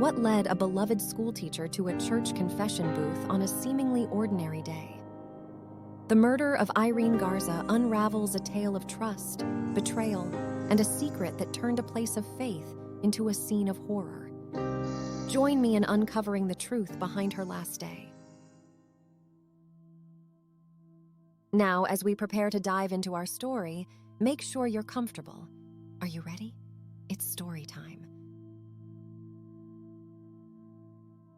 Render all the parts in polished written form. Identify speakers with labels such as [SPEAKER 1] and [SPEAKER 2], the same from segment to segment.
[SPEAKER 1] What led a beloved schoolteacher to a church confession booth on a seemingly ordinary day? The murder of Irene Garza unravels a tale of trust, betrayal, and a secret that turned a place of faith into a scene of horror. Join me in uncovering the truth behind her last day. Now, as we prepare to dive into our story, make sure you're comfortable. Are you ready? It's story time.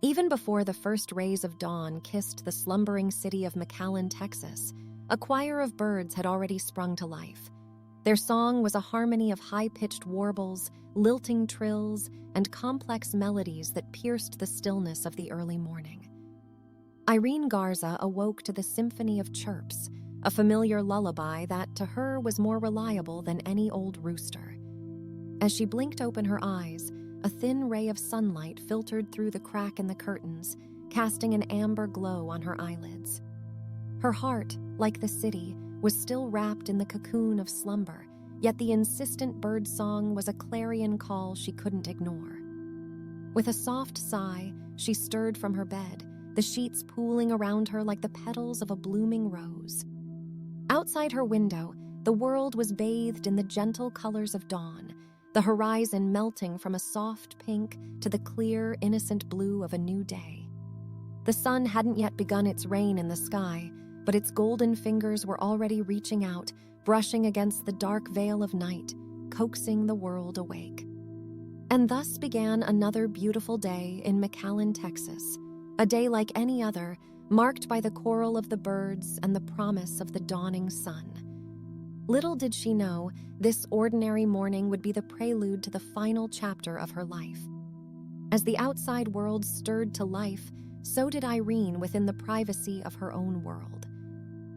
[SPEAKER 1] Even before the first rays of dawn kissed the slumbering city of McAllen, Texas, a choir of birds had already sprung to life. Their song was a harmony of high-pitched warbles, lilting trills, and complex melodies that pierced the stillness of the early morning. Irene Garza awoke to the symphony of chirps, a familiar lullaby that, to her, was more reliable than any old rooster. As she blinked open her eyes, a thin ray of sunlight filtered through the crack in the curtains, casting an amber glow on her eyelids. Her heart, like the city, was still wrapped in the cocoon of slumber, yet the insistent bird song was a clarion call she couldn't ignore. With a soft sigh, she stirred from her bed, the sheets pooling around her like the petals of a blooming rose. Outside her window, the world was bathed in the gentle colors of dawn, the horizon melting from a soft pink to the clear, innocent blue of a new day. The sun hadn't yet begun its reign in the sky, but its golden fingers were already reaching out, brushing against the dark veil of night, coaxing the world awake. And thus began another beautiful day in McAllen, Texas, a day like any other, marked by the choral of the birds and the promise of the dawning sun. Little did she know, this ordinary morning would be the prelude to the final chapter of her life. As the outside world stirred to life, so did Irene within the privacy of her own world.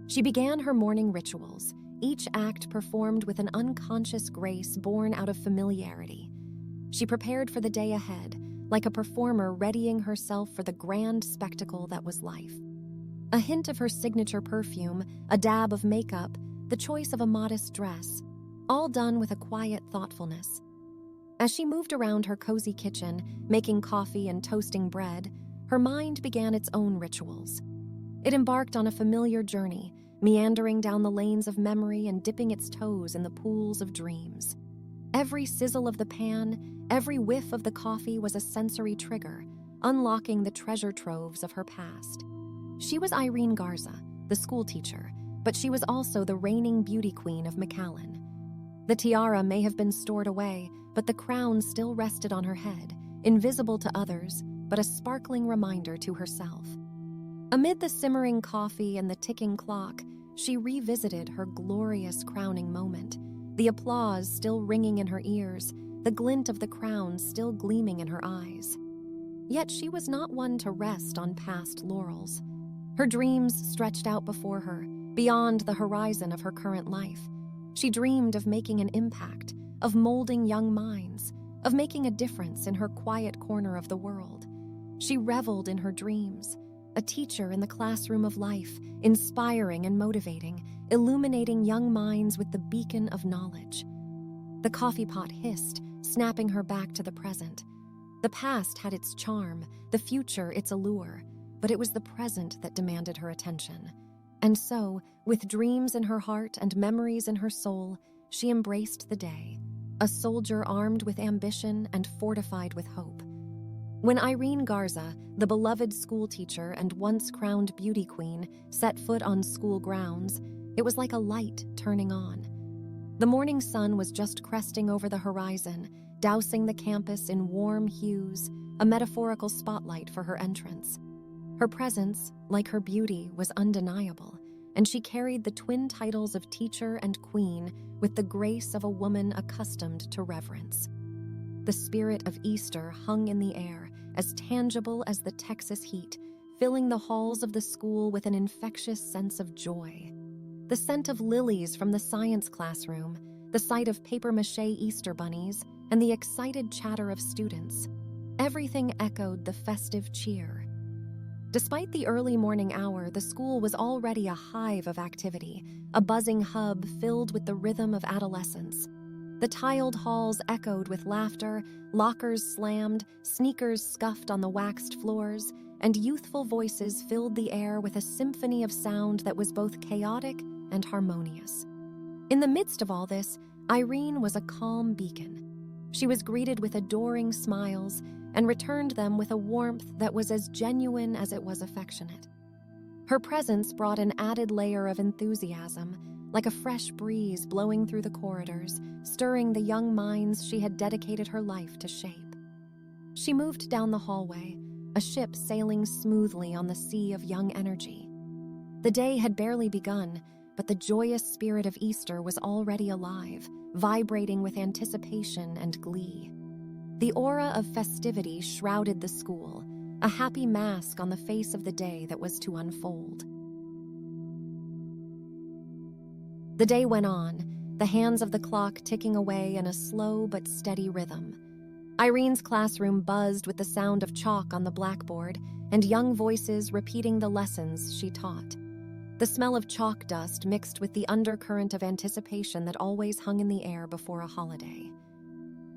[SPEAKER 1] She began her morning rituals, each act performed with an unconscious grace born out of familiarity. She prepared for the day ahead, like a performer readying herself for the grand spectacle that was life. A hint of her signature perfume, a dab of makeup, the choice of a modest dress, all done with a quiet thoughtfulness. As she moved around her cozy kitchen, making coffee and toasting bread, her mind began its own rituals. It embarked on a familiar journey, meandering down the lanes of memory and dipping its toes in the pools of dreams. Every sizzle of the pan, every whiff of the coffee was a sensory trigger, unlocking the treasure troves of her past. She was Irene Garza, the schoolteacher, but she was also the reigning beauty queen of McAllen. The tiara may have been stored away, but the crown still rested on her head, invisible to others, but a sparkling reminder to herself. Amid the simmering coffee and the ticking clock, she revisited her glorious crowning moment, the applause still ringing in her ears, the glint of the crown still gleaming in her eyes. Yet she was not one to rest on past laurels. Her dreams stretched out before her, beyond the horizon of her current life. She dreamed of making an impact, of molding young minds, of making a difference in her quiet corner of the world. She reveled in her dreams, a teacher in the classroom of life, inspiring and motivating, illuminating young minds with the beacon of knowledge. The coffee pot hissed, snapping her back to the present. The past had its charm, the future its allure, but it was the present that demanded her attention. And so, with dreams in her heart and memories in her soul, she embraced the day, a soldier armed with ambition and fortified with hope. When Irene Garza, the beloved schoolteacher and once crowned beauty queen, set foot on school grounds, it was like a light turning on. The morning sun was just cresting over the horizon, dousing the campus in warm hues, a metaphorical spotlight for her entrance. Her presence, like her beauty, was undeniable, and she carried the twin titles of teacher and queen with the grace of a woman accustomed to reverence. The spirit of Easter hung in the air, as tangible as the Texas heat, filling the halls of the school with an infectious sense of joy. The scent of lilies from the science classroom, the sight of papier-mâché Easter bunnies, and the excited chatter of students. Everything echoed the festive cheer. Despite the early morning hour, the school was already a hive of activity, a buzzing hub filled with the rhythm of adolescence. The tiled halls echoed with laughter, lockers slammed, sneakers scuffed on the waxed floors, and youthful voices filled the air with a symphony of sound that was both chaotic and harmonious. In the midst of all this, Irene was a calm beacon. She was greeted with adoring smiles and returned them with a warmth that was as genuine as it was affectionate. Her presence brought an added layer of enthusiasm, like a fresh breeze blowing through the corridors, stirring the young minds she had dedicated her life to shape. She moved down the hallway, a ship sailing smoothly on the sea of young energy. The day had barely begun, but the joyous spirit of Easter was already alive, vibrating with anticipation and glee. The aura of festivity shrouded the school, a happy mask on the face of the day that was to unfold. The day went on, the hands of the clock ticking away in a slow but steady rhythm. Irene's classroom buzzed with the sound of chalk on the blackboard and young voices repeating the lessons she taught. The smell of chalk dust mixed with the undercurrent of anticipation that always hung in the air before a holiday.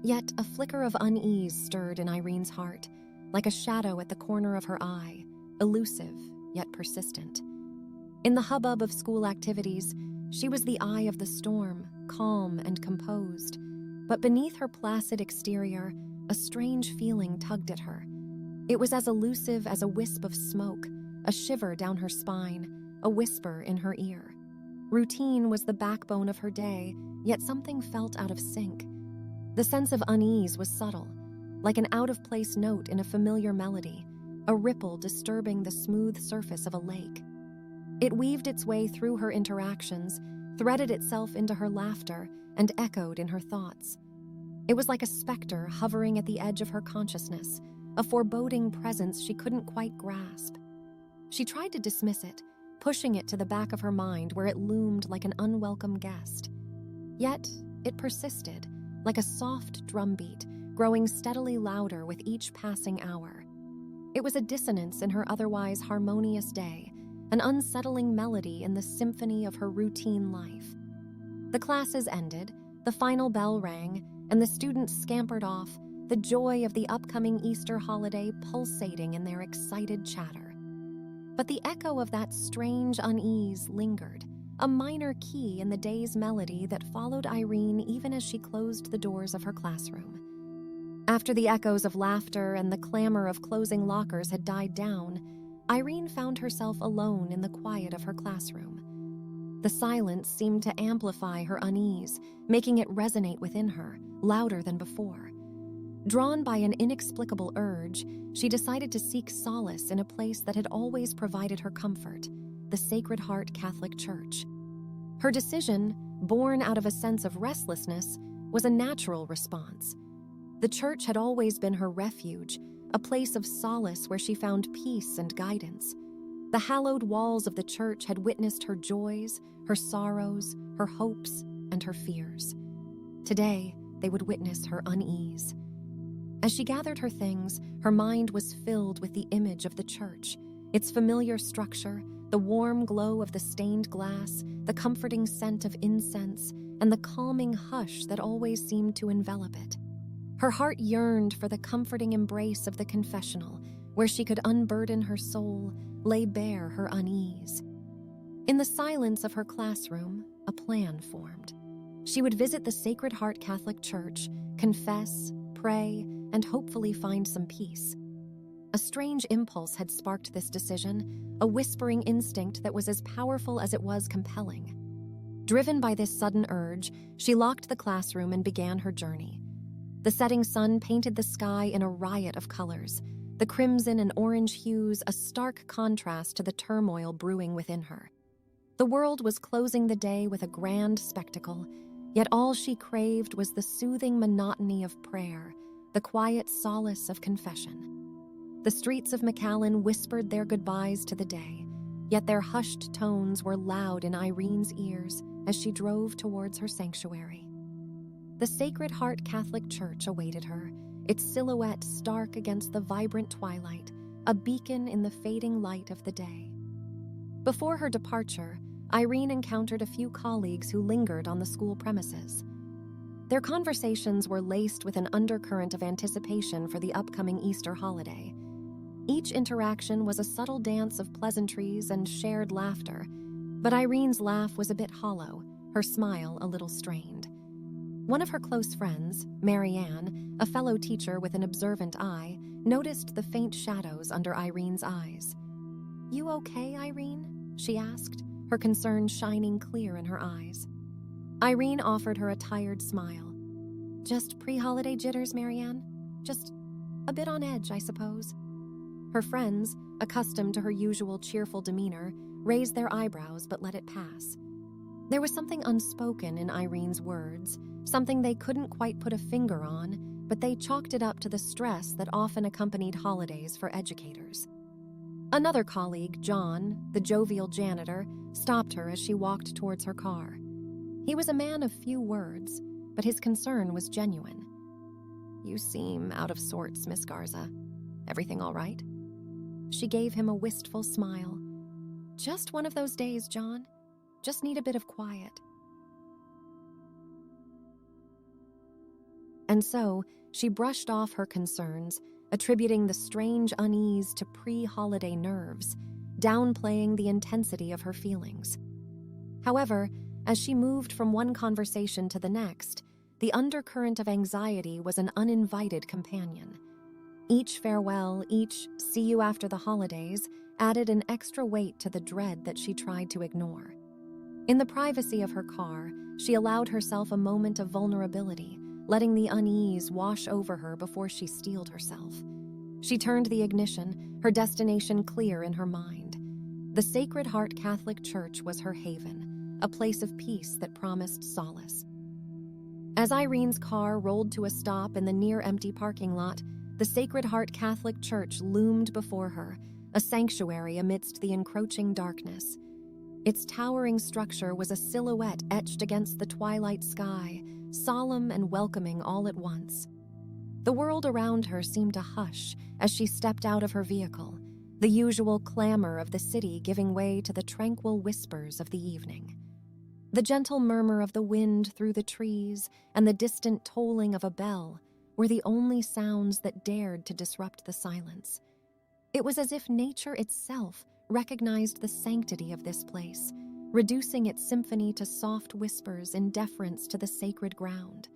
[SPEAKER 1] Yet a flicker of unease stirred in Irene's heart, like a shadow at the corner of her eye, elusive yet persistent. In the hubbub of school activities, she was the eye of the storm, calm and composed. But beneath her placid exterior, a strange feeling tugged at her. It was as elusive as a wisp of smoke, a shiver down her spine, a whisper in her ear. Routine was the backbone of her day, yet something felt out of sync. The sense of unease was subtle, like an out-of-place note in a familiar melody, a ripple disturbing the smooth surface of a lake. It weaved its way through her interactions, threaded itself into her laughter, and echoed in her thoughts. It was like a specter hovering at the edge of her consciousness, a foreboding presence she couldn't quite grasp. She tried to dismiss it, pushing it to the back of her mind where it loomed like an unwelcome guest. Yet it persisted, like a soft drumbeat, growing steadily louder with each passing hour. It was a dissonance in her otherwise harmonious day, an unsettling melody in the symphony of her routine life. The classes ended, the final bell rang, and the students scampered off, the joy of the upcoming Easter holiday pulsating in their excited chatter. But the echo of that strange unease lingered, a minor key in the day's melody that followed Irene even as she closed the doors of her classroom. After the echoes of laughter and the clamor of closing lockers had died down, Irene found herself alone in the quiet of her classroom. The silence seemed to amplify her unease, making it resonate within her, louder than before. Drawn by an inexplicable urge, she decided to seek solace in a place that had always provided her comfort, the Sacred Heart Catholic Church. Her decision, born out of a sense of restlessness, was a natural response. The church had always been her refuge, a place of solace where she found peace and guidance. The hallowed walls of the church had witnessed her joys, her sorrows, her hopes, and her fears. Today, they would witness her unease. As she gathered her things, her mind was filled with the image of the church, its familiar structure, the warm glow of the stained glass, the comforting scent of incense, and the calming hush that always seemed to envelop it. Her heart yearned for the comforting embrace of the confessional, where she could unburden her soul, lay bare her unease. In the silence of her classroom, a plan formed. She would visit the Sacred Heart Catholic Church, confess, pray, and hopefully find some peace. A strange impulse had sparked this decision, a whispering instinct that was as powerful as it was compelling. Driven by this sudden urge, she locked the classroom and began her journey. The setting sun painted the sky in a riot of colors, the crimson and orange hues a stark contrast to the turmoil brewing within her. The world was closing the day with a grand spectacle, yet all she craved was the soothing monotony of prayer, the quiet solace of confession. The streets of McAllen whispered their goodbyes to the day, yet their hushed tones were loud in Irene's ears as she drove towards her sanctuary. The Sacred Heart Catholic Church awaited her, its silhouette stark against the vibrant twilight, a beacon in the fading light of the day. Before her departure, Irene encountered a few colleagues who lingered on the school premises. Their conversations were laced with an undercurrent of anticipation for the upcoming Easter holiday. Each interaction was a subtle dance of pleasantries and shared laughter, but Irene's laugh was a bit hollow, her smile a little strained. One of her close friends, Marianne, a fellow teacher with an observant eye, noticed the faint shadows under Irene's eyes. "You okay, Irene?" she asked, her concern shining clear in her eyes. Irene offered her a tired smile. "Just pre-holiday jitters, Marianne. Just a bit on edge, I suppose." Her friends, accustomed to her usual cheerful demeanor, raised their eyebrows but let it pass. There was something unspoken in Irene's words, something they couldn't quite put a finger on, but they chalked it up to the stress that often accompanied holidays for educators. Another colleague, John, the jovial janitor, stopped her as she walked towards her car. He was a man of few words, but his concern was genuine. "You seem out of sorts, Miss Garza. Everything all right?" She gave him a wistful smile. "Just one of those days, John. Just need a bit of quiet." And so, she brushed off her concerns, attributing the strange unease to pre-holiday nerves, downplaying the intensity of her feelings. However, as she moved from one conversation to the next, the undercurrent of anxiety was an uninvited companion. Each farewell, each "see you after the holidays," added an extra weight to the dread that she tried to ignore. In the privacy of her car, she allowed herself a moment of vulnerability, letting the unease wash over her before she steeled herself. She turned the ignition, her destination clear in her mind. The Sacred Heart Catholic Church was her haven, a place of peace that promised solace. As Irene's car rolled to a stop in the near-empty parking lot, the Sacred Heart Catholic Church loomed before her, a sanctuary amidst the encroaching darkness. Its towering structure was a silhouette etched against the twilight sky, solemn and welcoming all at once. The world around her seemed to hush as she stepped out of her vehicle, the usual clamor of the city giving way to the tranquil whispers of the evening. The gentle murmur of the wind through the trees and the distant tolling of a bell were the only sounds that dared to disrupt the silence. It was as if nature itself recognized the sanctity of this place, reducing its symphony to soft whispers in deference to the sacred ground.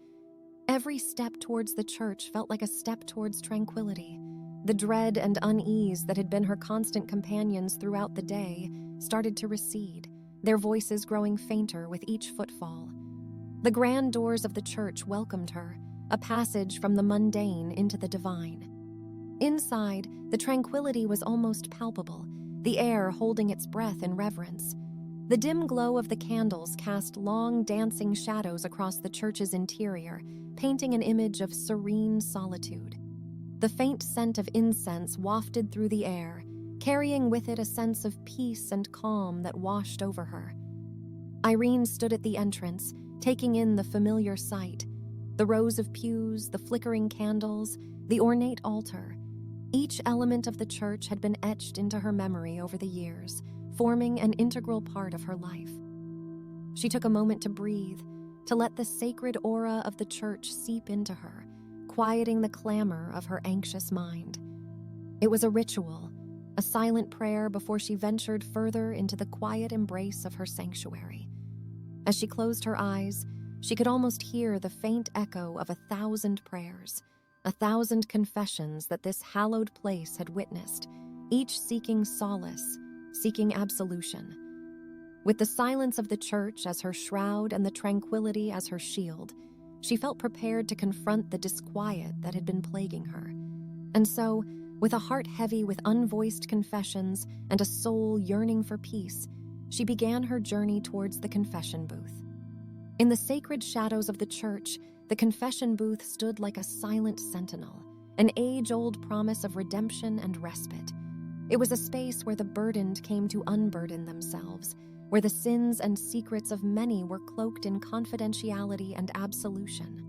[SPEAKER 1] Every step towards the church felt like a step towards tranquility. The dread and unease that had been her constant companions throughout the day started to recede, their voices growing fainter with each footfall. The grand doors of the church welcomed her, a passage from the mundane into the divine. Inside, the tranquility was almost palpable, the air holding its breath in reverence. The dim glow of the candles cast long, dancing shadows across the church's interior, painting an image of serene solitude. The faint scent of incense wafted through the air, carrying with it a sense of peace and calm that washed over her. Irene stood at the entrance, taking in the familiar sight. The rows of pews, the flickering candles, the ornate altar. Each element of the church had been etched into her memory over the years, forming an integral part of her life. She took a moment to breathe, to let the sacred aura of the church seep into her, quieting the clamor of her anxious mind. It was a ritual, a silent prayer before she ventured further into the quiet embrace of her sanctuary. As she closed her eyes, she could almost hear the faint echo of 1,000 prayers, 1,000 confessions that this hallowed place had witnessed, each seeking solace, seeking absolution. With the silence of the church as her shroud and the tranquility as her shield, she felt prepared to confront the disquiet that had been plaguing her. And so, with a heart heavy with unvoiced confessions and a soul yearning for peace, she began her journey towards the confession booth. In the sacred shadows of the church, the confession booth stood like a silent sentinel, an age-old promise of redemption and respite. It was a space where the burdened came to unburden themselves, where the sins and secrets of many were cloaked in confidentiality and absolution.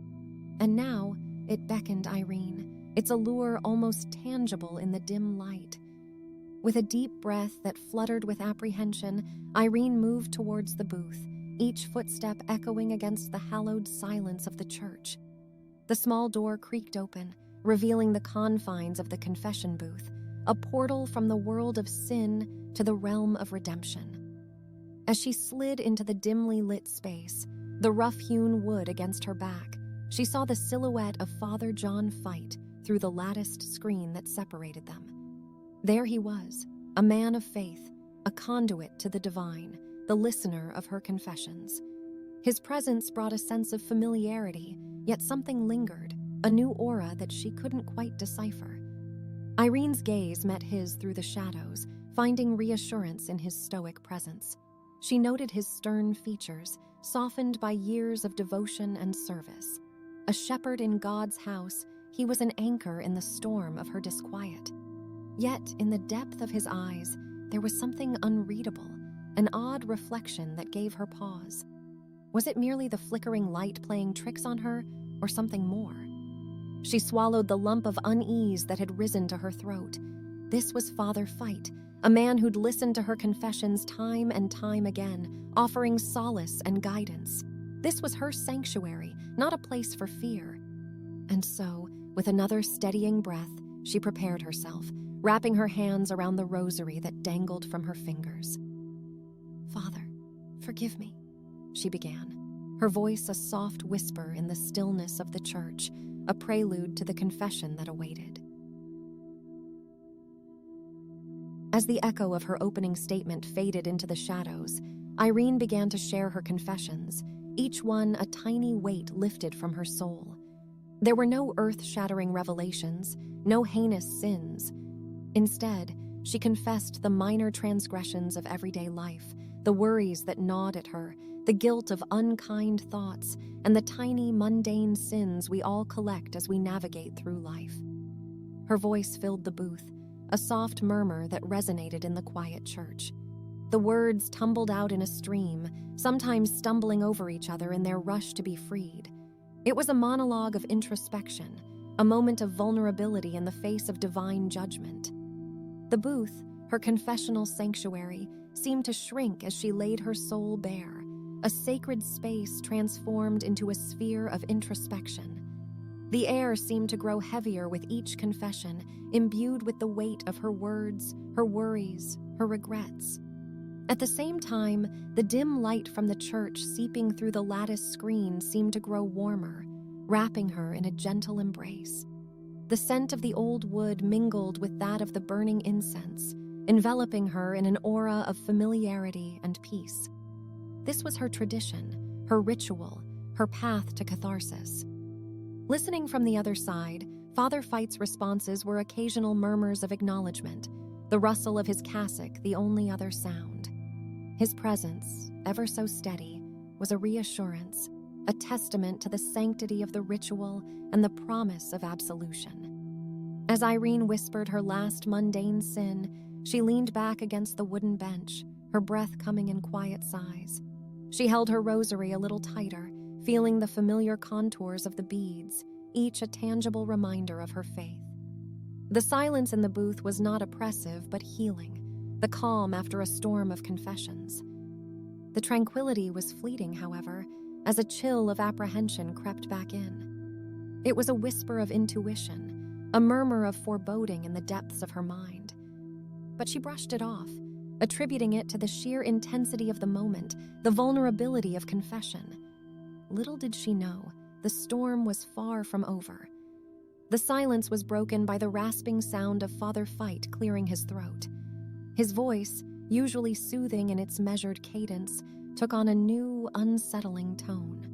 [SPEAKER 1] And now, it beckoned Irene, its allure almost tangible in the dim light. With a deep breath that fluttered with apprehension, Irene moved towards the booth, each footstep echoing against the hallowed silence of the church. The small door creaked open, revealing the confines of the confession booth, a portal from the world of sin to the realm of redemption. As she slid into the dimly lit space, the rough-hewn wood against her back, she saw the silhouette of Father John Fite through the latticed screen that separated them. There he was, a man of faith, a conduit to the divine, the listener of her confessions. His presence brought a sense of familiarity, yet something lingered, a new aura that she couldn't quite decipher. Irene's gaze met his through the shadows, finding reassurance in his stoic presence. She noted his stern features, softened by years of devotion and service. A shepherd in God's house, he was an anchor in the storm of her disquiet. Yet, in the depth of his eyes, there was something unreadable, an odd reflection that gave her pause. Was it merely the flickering light playing tricks on her, or something more? She swallowed the lump of unease that had risen to her throat. This was Father Fite, a man who'd listened to her confessions time and time again, offering solace and guidance. This was her sanctuary, not a place for fear. And so, with another steadying breath, she prepared herself, wrapping her hands around the rosary that dangled from her fingers. "Father, forgive me," she began, her voice a soft whisper in the stillness of the church, a prelude to the confession that awaited. As the echo of her opening statement faded into the shadows, Irene began to share her confessions, each one a tiny weight lifted from her soul. There were no earth-shattering revelations, no heinous sins. Instead, she confessed the minor transgressions of everyday life, the worries that gnawed at her, the guilt of unkind thoughts, and the tiny, mundane sins we all collect as we navigate through life. Her voice filled the booth, a soft murmur that resonated in the quiet church. The words tumbled out in a stream, sometimes stumbling over each other in their rush to be freed. It was a monologue of introspection, a moment of vulnerability in the face of divine judgment. The booth, her confessional sanctuary, seemed to shrink as she laid her soul bare, a sacred space transformed into a sphere of introspection. The air seemed to grow heavier with each confession, imbued with the weight of her words, her worries, her regrets. At the same time, the dim light from the church seeping through the lattice screen seemed to grow warmer, wrapping her in a gentle embrace. The scent of the old wood mingled with that of the burning incense, enveloping her in an aura of familiarity and peace. This was her tradition, her ritual, her path to catharsis. Listening from the other side, Father Fite's responses were occasional murmurs of acknowledgement, the rustle of his cassock the only other sound. His presence, ever so steady, was a reassurance, a testament to the sanctity of the ritual and the promise of absolution. As Irene whispered her last mundane sin, she leaned back against the wooden bench, her breath coming in quiet sighs. She held her rosary a little tighter, feeling the familiar contours of the beads, each a tangible reminder of her faith. The silence in the booth was not oppressive but healing, the calm after a storm of confessions. The tranquility was fleeting, however, as a chill of apprehension crept back in. It was a whisper of intuition, a murmur of foreboding in the depths of her mind. But she brushed it off, attributing it to the sheer intensity of the moment, the vulnerability of confession. Little did she know, the storm was far from over. The silence was broken by the rasping sound of Father Fite clearing his throat. His voice, usually soothing in its measured cadence, took on a new, unsettling tone.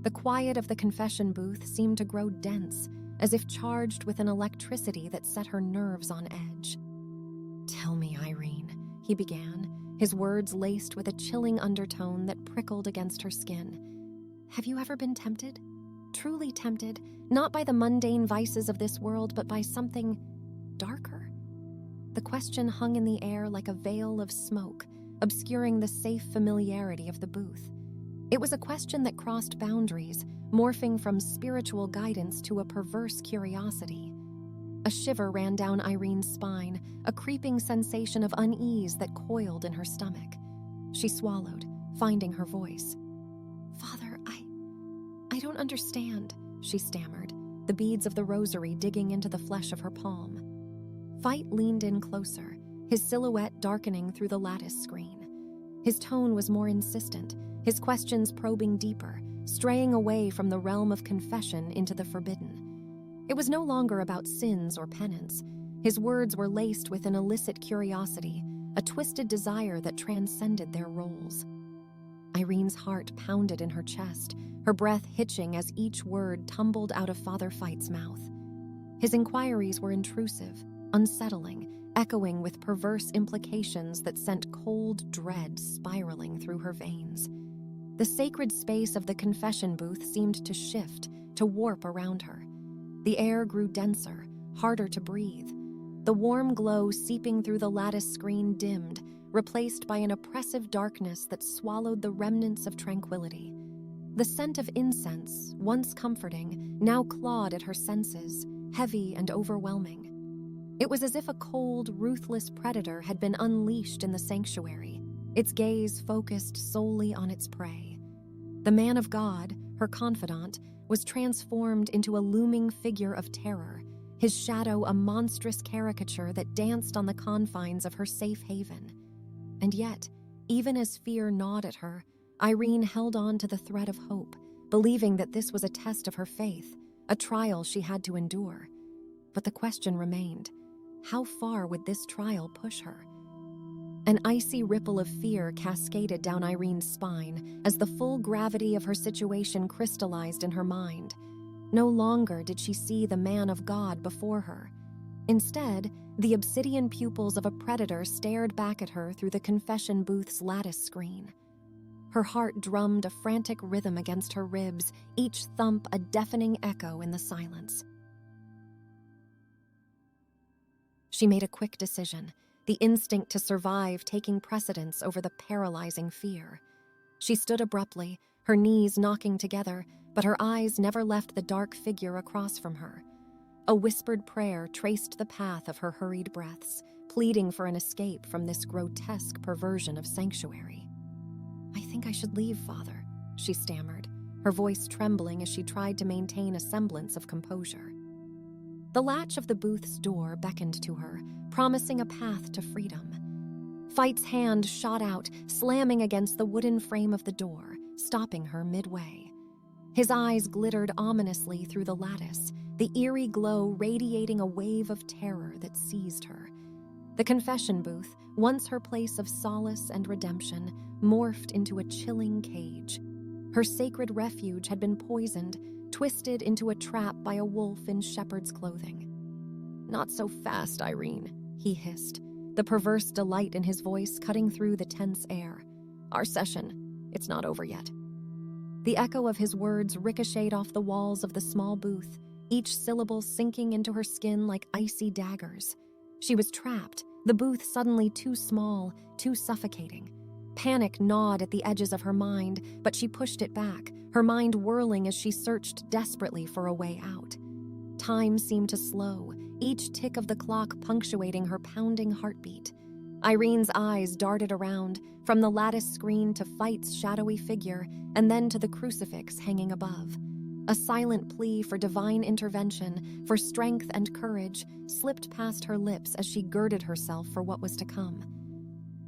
[SPEAKER 1] The quiet of the confession booth seemed to grow dense, as if charged with an electricity that set her nerves on edge. "Tell me, Irene," he began, his words laced with a chilling undertone that prickled against her skin. "Have you ever been tempted? Truly tempted, not by the mundane vices of this world, but by something darker?" The question hung in the air like a veil of smoke, obscuring the safe familiarity of the booth. It was a question that crossed boundaries, morphing from spiritual guidance to a perverse curiosity. A shiver ran down Irene's spine, a creeping sensation of unease that coiled in her stomach. She swallowed, finding her voice. "Father, I don't understand," she stammered, the beads of the rosary digging into the flesh of her palm. Fight leaned in closer, his silhouette darkening through the lattice screen. His tone was more insistent, his questions probing deeper, straying away from the realm of confession into the forbidden. It was no longer about sins or penance. His words were laced with an illicit curiosity, a twisted desire that transcended their roles. Irene's heart pounded in her chest, her breath hitching as each word tumbled out of Father Fight's mouth. His inquiries were intrusive, unsettling, echoing with perverse implications that sent cold dread spiraling through her veins. The sacred space of the confession booth seemed to shift, to warp around her. The air grew denser, harder to breathe. The warm glow seeping through the lattice screen dimmed, replaced by an oppressive darkness that swallowed the remnants of tranquility. The scent of incense, once comforting, now clawed at her senses, heavy and overwhelming. It was as if a cold, ruthless predator had been unleashed in the sanctuary, its gaze focused solely on its prey. The man of God, her confidant, was transformed into a looming figure of terror, his shadow a monstrous caricature that danced on the confines of her safe haven. And yet, even as fear gnawed at her, Irene held on to the thread of hope, believing that this was a test of her faith, a trial she had to endure. But the question remained, how far would this trial push her? An icy ripple of fear cascaded down Irene's spine as the full gravity of her situation crystallized in her mind. No longer did she see the man of God before her. Instead, the obsidian pupils of a predator stared back at her through the confession booth's lattice screen. Her heart drummed a frantic rhythm against her ribs, each thump a deafening echo in the silence. She made a quick decision, the instinct to survive taking precedence over the paralyzing fear. She stood abruptly, her knees knocking together, but her eyes never left the dark figure across from her. A whispered prayer traced the path of her hurried breaths, pleading for an escape from this grotesque perversion of sanctuary. "I think I should leave, Father," she stammered, her voice trembling as she tried to maintain a semblance of composure. The latch of the booth's door beckoned to her, promising a path to freedom. Fight's hand shot out, slamming against the wooden frame of the door, stopping her midway. His eyes glittered ominously through the lattice, the eerie glow radiating a wave of terror that seized her. The confession booth, once her place of solace and redemption, morphed into a chilling cage. Her sacred refuge had been poisoned, twisted into a trap by a wolf in shepherd's clothing. "Not so fast, Irene," he hissed, the perverse delight in his voice cutting through the tense air. "Our session, it's not over yet." The echo of his words ricocheted off the walls of the small booth, each syllable sinking into her skin like icy daggers. She was trapped, the booth suddenly too small, too suffocating. Panic gnawed at the edges of her mind, but she pushed it back, her mind whirling as she searched desperately for a way out. Time seemed to slow, each tick of the clock punctuating her pounding heartbeat. Irene's eyes darted around, from the lattice screen to Fight's shadowy figure, and then to the crucifix hanging above. A silent plea for divine intervention, for strength and courage, slipped past her lips as she girded herself for what was to come.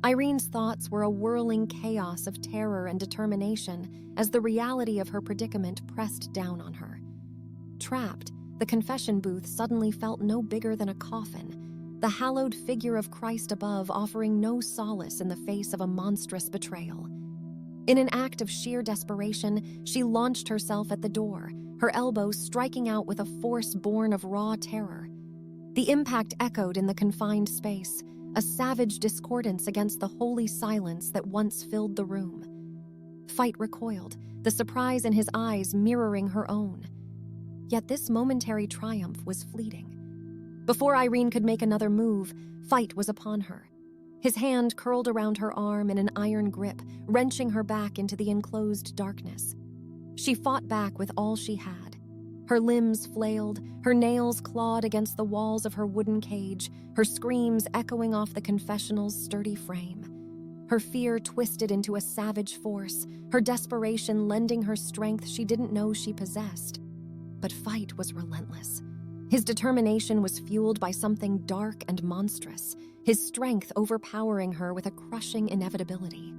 [SPEAKER 1] Irene's thoughts were a whirling chaos of terror and determination as the reality of her predicament pressed down on her. Trapped, the confession booth suddenly felt no bigger than a coffin, the hallowed figure of Christ above offering no solace in the face of a monstrous betrayal. In an act of sheer desperation, she launched herself at the door, her elbows striking out with a force born of raw terror. The impact echoed in the confined space, a savage discordance against the holy silence that once filled the room. Fight recoiled, the surprise in his eyes mirroring her own. Yet this momentary triumph was fleeting. Before Irene could make another move, Fight was upon her. His hand curled around her arm in an iron grip, wrenching her back into the enclosed darkness. She fought back with all she had. Her limbs flailed, her nails clawed against the walls of her wooden cage, her screams echoing off the confessional's sturdy frame. Her fear twisted into a savage force, her desperation lending her strength she didn't know she possessed. But Fight was relentless. His determination was fueled by something dark and monstrous, his strength overpowering her with a crushing inevitability.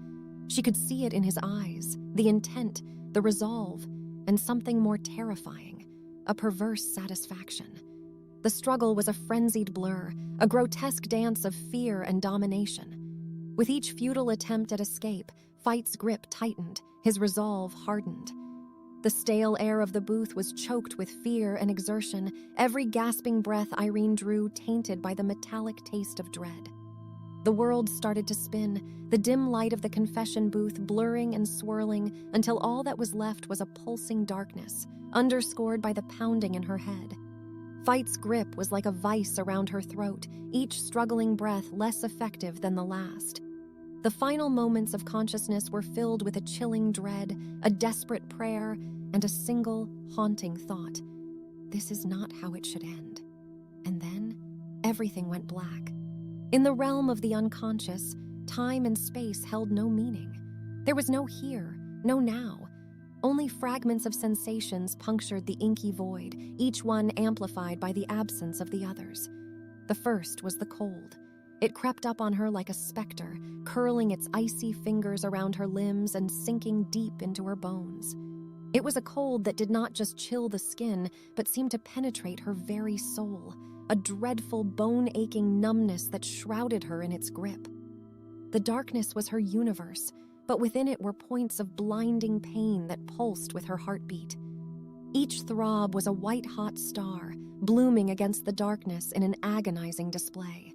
[SPEAKER 1] She could see it in his eyes, the intent, the resolve, and something more terrifying, a perverse satisfaction. The struggle was a frenzied blur, a grotesque dance of fear and domination. With each futile attempt at escape, Fight's grip tightened, his resolve hardened. The stale air of the booth was choked with fear and exertion, every gasping breath Irene drew tainted by the metallic taste of dread. The world started to spin, the dim light of the confession booth blurring and swirling until all that was left was a pulsing darkness, underscored by the pounding in her head. Fight's grip was like a vice around her throat, each struggling breath less effective than the last. The final moments of consciousness were filled with a chilling dread, a desperate prayer, and a single, haunting thought. This is not how it should end. And then, everything went black. In the realm of the unconscious, time and space held no meaning. There was no here, no now. Only fragments of sensations punctured the inky void, each one amplified by the absence of the others. The first was the cold. It crept up on her like a specter, curling its icy fingers around her limbs and sinking deep into her bones. It was a cold that did not just chill the skin, but seemed to penetrate her very soul, a dreadful, bone-aching numbness that shrouded her in its grip. The darkness was her universe, but within it were points of blinding pain that pulsed with her heartbeat. Each throb was a white-hot star, blooming against the darkness in an agonizing display.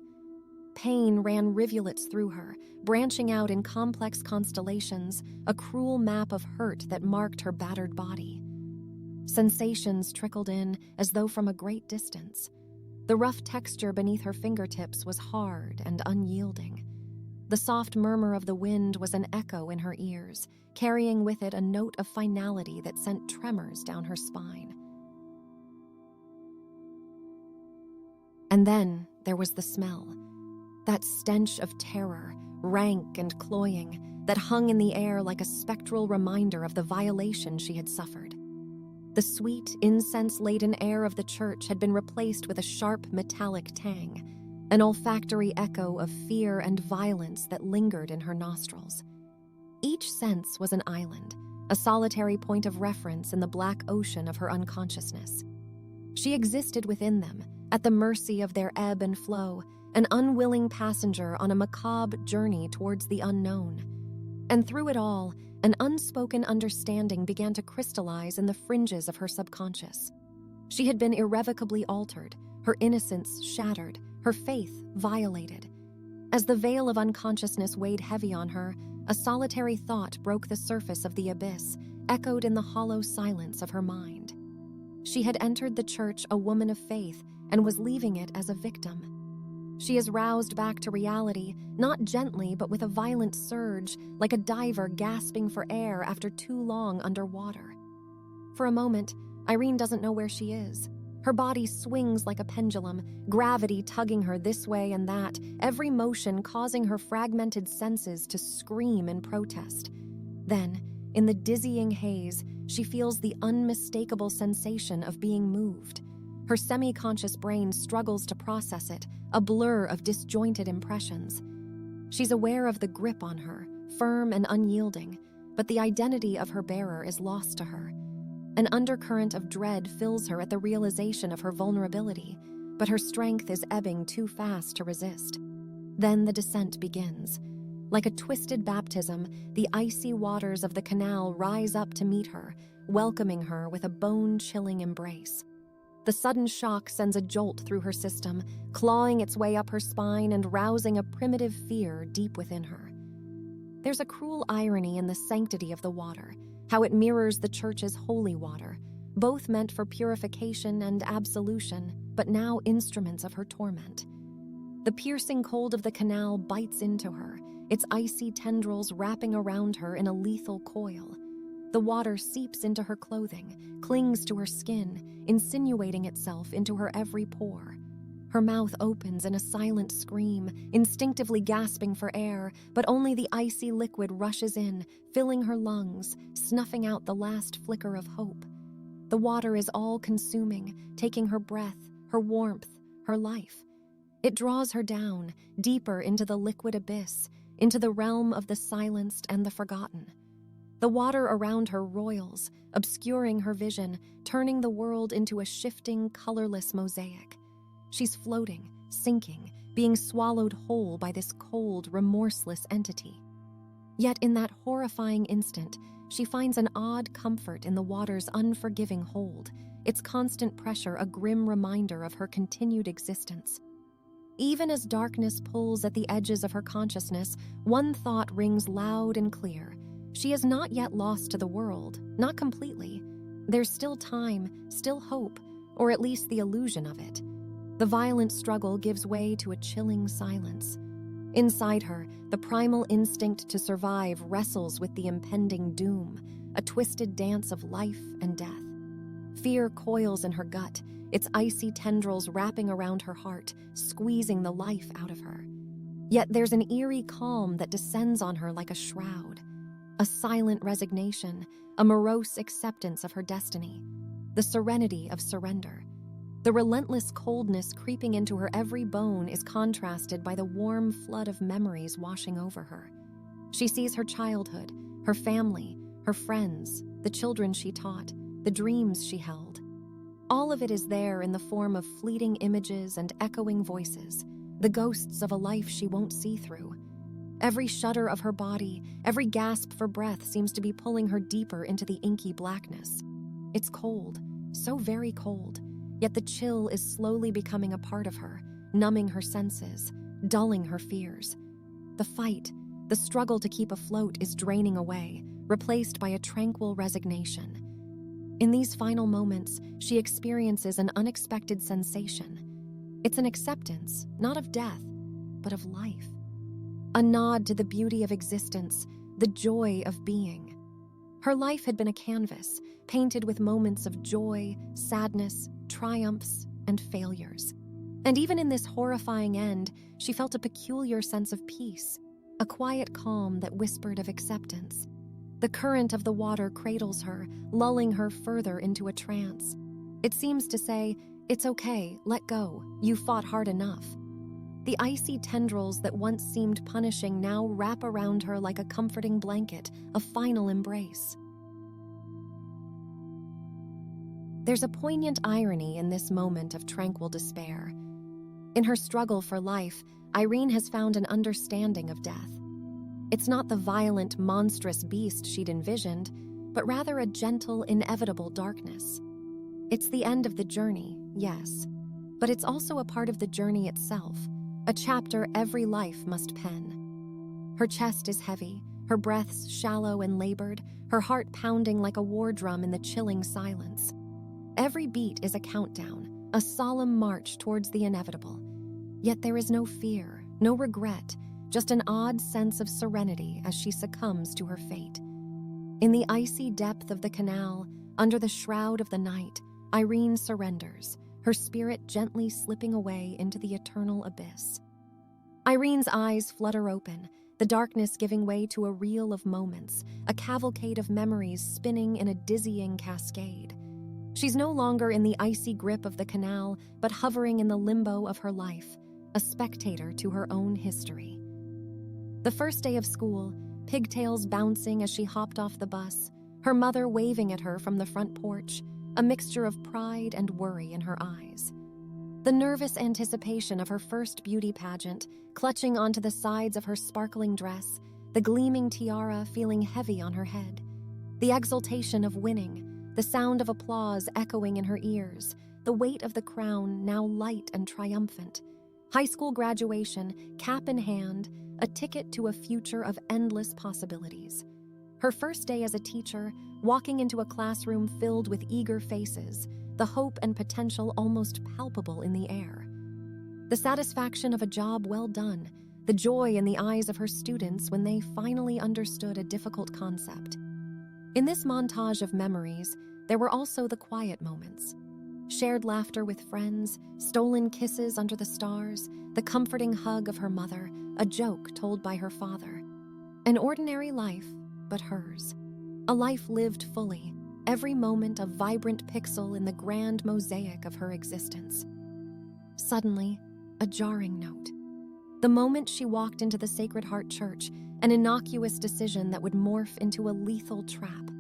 [SPEAKER 1] Pain ran rivulets through her, branching out in complex constellations, a cruel map of hurt that marked her battered body. Sensations trickled in as though from a great distance. The rough texture beneath her fingertips was hard and unyielding. The soft murmur of the wind was an echo in her ears, carrying with it a note of finality that sent tremors down her spine. And then there was the smell. That stench of terror, rank and cloying, that hung in the air like a spectral reminder of the violation she had suffered. The sweet, incense-laden air of the church had been replaced with a sharp, metallic tang, an olfactory echo of fear and violence that lingered in her nostrils. Each sense was an island, a solitary point of reference in the black ocean of her unconsciousness. She existed within them, at the mercy of their ebb and flow, an unwilling passenger on a macabre journey towards the unknown. And through it all, an unspoken understanding began to crystallize in the fringes of her subconscious. She had been irrevocably altered, her innocence shattered, her faith violated. As the veil of unconsciousness weighed heavy on her, a solitary thought broke the surface of the abyss, echoed in the hollow silence of her mind. She had entered the church a woman of faith and was leaving it as a victim. She is roused back to reality, not gently but with a violent surge, like a diver gasping for air after too long underwater. For a moment, Irene doesn't know where she is. Her body swings like a pendulum, gravity tugging her this way and that, every motion causing her fragmented senses to scream in protest. Then, in the dizzying haze, she feels the unmistakable sensation of being moved. Her semi-conscious brain struggles to process it, a blur of disjointed impressions. She's aware of the grip on her, firm and unyielding, but the identity of her bearer is lost to her. An undercurrent of dread fills her at the realization of her vulnerability, but her strength is ebbing too fast to resist. Then the descent begins. Like a twisted baptism, the icy waters of the canal rise up to meet her, welcoming her with a bone-chilling embrace. The sudden shock sends a jolt through her system, clawing its way up her spine and rousing a primitive fear deep within her. There's a cruel irony in the sanctity of the water, how it mirrors the church's holy water, both meant for purification and absolution, but now instruments of her torment. The piercing cold of the canal bites into her, its icy tendrils wrapping around her in a lethal coil. The water seeps into her clothing, clings to her skin, insinuating itself into her every pore. Her mouth opens in a silent scream, instinctively gasping for air, but only the icy liquid rushes in, filling her lungs, snuffing out the last flicker of hope. The water is all-consuming, taking her breath, her warmth, her life. It draws her down, deeper into the liquid abyss, into the realm of the silenced and the forgotten. The water around her roils, obscuring her vision, turning the world into a shifting, colorless mosaic. She's floating, sinking, being swallowed whole by this cold, remorseless entity. Yet in that horrifying instant, she finds an odd comfort in the water's unforgiving hold, its constant pressure a grim reminder of her continued existence. Even as darkness pulls at the edges of her consciousness, one thought rings loud and clear. She is not yet lost to the world, not completely. There's still time, still hope, or at least the illusion of it. The violent struggle gives way to a chilling silence. Inside her, the primal instinct to survive wrestles with the impending doom, a twisted dance of life and death. Fear coils in her gut, its icy tendrils wrapping around her heart, squeezing the life out of her. Yet there's an eerie calm that descends on her like a shroud, a silent resignation, a morose acceptance of her destiny, the serenity of surrender. The relentless coldness creeping into her every bone is contrasted by the warm flood of memories washing over her. She sees her childhood, her family, her friends, the children she taught, the dreams she held. All of it is there in the form of fleeting images and echoing voices, the ghosts of a life she won't see through. Every shudder of her body, every gasp for breath seems to be pulling her deeper into the inky blackness. It's cold, so very cold. Yet the chill is slowly becoming a part of her, numbing her senses, dulling her fears. The fight, the struggle to keep afloat is draining away, replaced by a tranquil resignation. In these final moments, she experiences an unexpected sensation. It's an acceptance, not of death, but of life. A nod to the beauty of existence, the joy of being. Her life had been a canvas, painted with moments of joy, sadness, triumphs, and failures. And even in this horrifying end, she felt a peculiar sense of peace, a quiet calm that whispered of acceptance. The current of the water cradles her, lulling her further into a trance. It seems to say, "It's okay, let go, you fought hard enough." The icy tendrils that once seemed punishing now wrap around her like a comforting blanket, a final embrace. There's a poignant irony in this moment of tranquil despair. In her struggle for life, Irene has found an understanding of death. It's not the violent, monstrous beast she'd envisioned, but rather a gentle, inevitable darkness. It's the end of the journey, yes, but it's also a part of the journey itself, a chapter every life must pen. Her chest is heavy, her breaths shallow and labored, her heart pounding like a war drum in the chilling silence. Every beat is a countdown, a solemn march towards the inevitable. Yet there is no fear, no regret, just an odd sense of serenity as she succumbs to her fate. In the icy depth of the canal, under the shroud of the night, Irene surrenders, her spirit gently slipping away into the eternal abyss. Irene's eyes flutter open, the darkness giving way to a reel of moments, a cavalcade of memories spinning in a dizzying cascade. She's no longer in the icy grip of the canal, but hovering in the limbo of her life, a spectator to her own history. The first day of school, pigtails bouncing as she hopped off the bus, her mother waving at her from the front porch, a mixture of pride and worry in her eyes. The nervous anticipation of her first beauty pageant, clutching onto the sides of her sparkling dress, the gleaming tiara feeling heavy on her head. The exultation of winning, the sound of applause echoing in her ears, the weight of the crown now light and triumphant. High school graduation, cap in hand, a ticket to a future of endless possibilities. Her first day as a teacher, walking into a classroom filled with eager faces, the hope and potential almost palpable in the air. The satisfaction of a job well done, the joy in the eyes of her students when they finally understood a difficult concept. In this montage of memories, there were also the quiet moments. Shared laughter with friends, stolen kisses under the stars, the comforting hug of her mother, a joke told by her father. An ordinary life, but hers. A life lived fully, every moment a vibrant pixel in the grand mosaic of her existence. Suddenly, a jarring note. The moment she walked into the Sacred Heart Church, an innocuous decision that would morph into a lethal trap.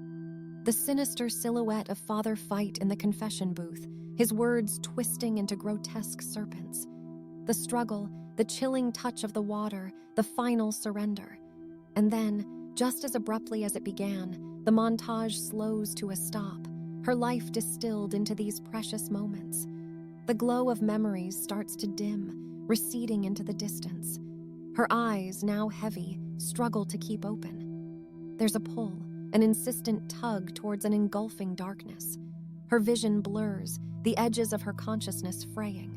[SPEAKER 1] The sinister silhouette of Father Fight in the confession booth, his words twisting into grotesque serpents. The struggle, the chilling touch of the water, the final surrender. And then, just as abruptly as it began, the montage slows to a stop, her life distilled into these precious moments. The glow of memories starts to dim, receding into the distance. Her eyes, now heavy, struggle to keep open. There's a pull, an insistent tug towards an engulfing darkness. Her vision blurs, the edges of her consciousness fraying.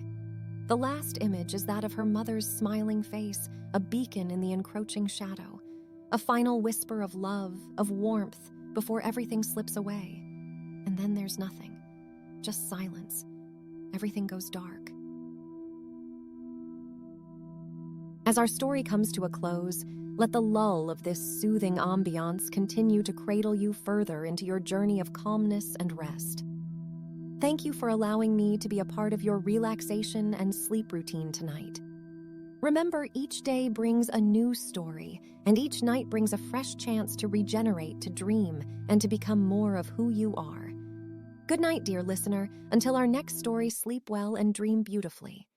[SPEAKER 1] The last image is that of her mother's smiling face, a beacon in the encroaching shadow. A final whisper of love, of warmth, before everything slips away. And then there's nothing. Just silence. Everything goes dark. As our story comes to a close, let the lull of this soothing ambiance continue to cradle you further into your journey of calmness and rest. Thank you for allowing me to be a part of your relaxation and sleep routine tonight. Remember, each day brings a new story, and each night brings a fresh chance to regenerate, to dream, and to become more of who you are. Good night, dear listener. Until our next story, sleep well and dream beautifully.